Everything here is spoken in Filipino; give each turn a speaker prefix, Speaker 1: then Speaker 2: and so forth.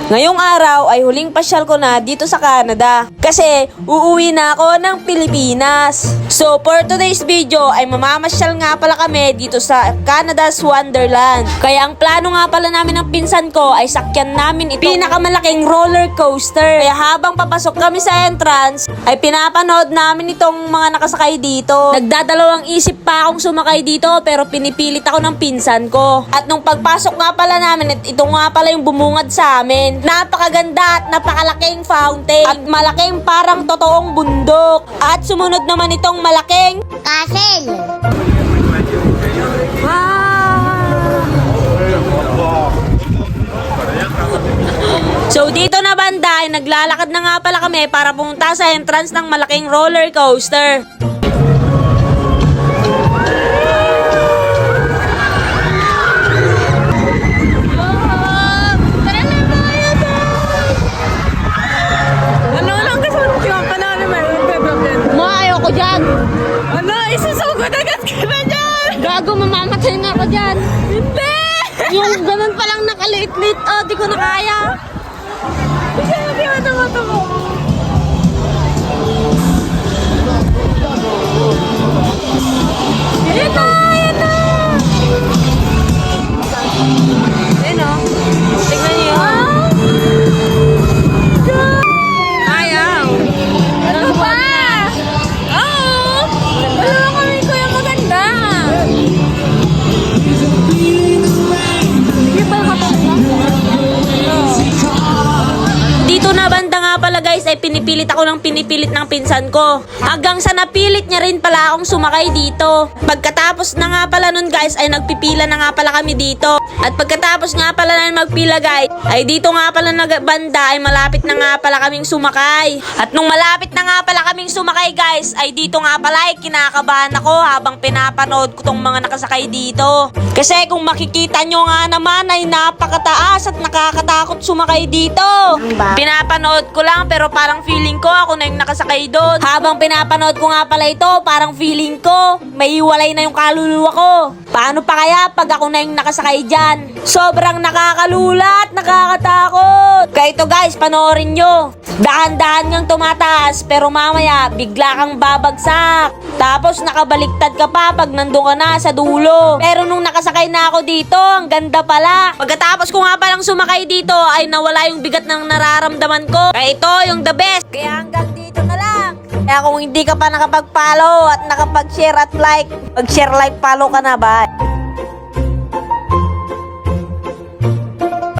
Speaker 1: Ngayong araw ay huling pasyal ko na dito sa Canada kasi uuwi na ako ng Pilipinas. So for today's video ay mamamasyal nga pala kami dito sa Canada's Wonderland. Kaya ang plano nga pala namin ng pinsan ko ay sakyan namin itong pinakamalaking roller coaster. Kaya habang papasok kami sa entrance ay pinapanood namin itong mga nakasakay dito. Nagdadalawang isip pa akong sumakay dito pero pinipilit ako ng pinsan ko. At nung pagpasok nga pala namin, ito nga pala yung bumungad sa amin. Napakaganda at napakalaking fountain at malaking parang totoong bundok. At sumunod naman itong malaking
Speaker 2: Castle.
Speaker 1: So dito na banda ay naglalakad na nga pala kami para pumunta sa entrance ng malaking roller coaster.
Speaker 2: Gago, mamamatay nga ako dyan.
Speaker 1: Hindi!
Speaker 2: Yung ganun palang nakaliit-lit. Oh, di ko na kaya.
Speaker 1: Hindi mo. Ayan na! Ayan na! Ayan o. Tignan niyo yun. Ayaw. Ano ba? Oo! Dalawa kami kuya maganda. Dito na banda nga pala guys ay pinipilit ako ng pinsan ko. Hanggang sa napilit niya rin pala akong sumakay dito. Pagkatapos na nga pala nun guys ay nagpipila na nga pala kami dito. At pagkatapos nga pala na magpila guys ay dito nga pala na banda ay malapit na nga pala kaming sumakay. At nung malapit na nga pala kaming sumakay guys ay dito nga pala ay kinakabahan ako habang pinapanood ko tong mga nakasakay dito. Kasi kung makikita nyo nga naman ay napakataas at nakakatakot sumakay dito. Pinapanood ko lang pero parang feeling ko ako na yung nakasakay doon. Habang pinapanood ko nga pala ito, parang feeling ko may iwalay na yung kaluluwa ko. Paano pa kaya pag ako na yung nakasakay dyan? Sobrang nakakalula at nakakatakot. Kaya ito guys, panoorin nyo. Dahan-dahan ngang tumataas pero mamaya bigla kang babagsak. Tapos nakabaliktad ka pa pag nandun ka na sa dulo. Pero nung nakasakay na ako dito, ang ganda pala. Pagkatapos ko nga palang sumakay dito ay nawala yung bigat ng nararamdaman ko. Kaya ito yung the best. Kaya hanggang dito na lang. Kaya kung hindi ka pa nakapag-follow at nakapag-share at like, mag-share, like, follow ka na ba?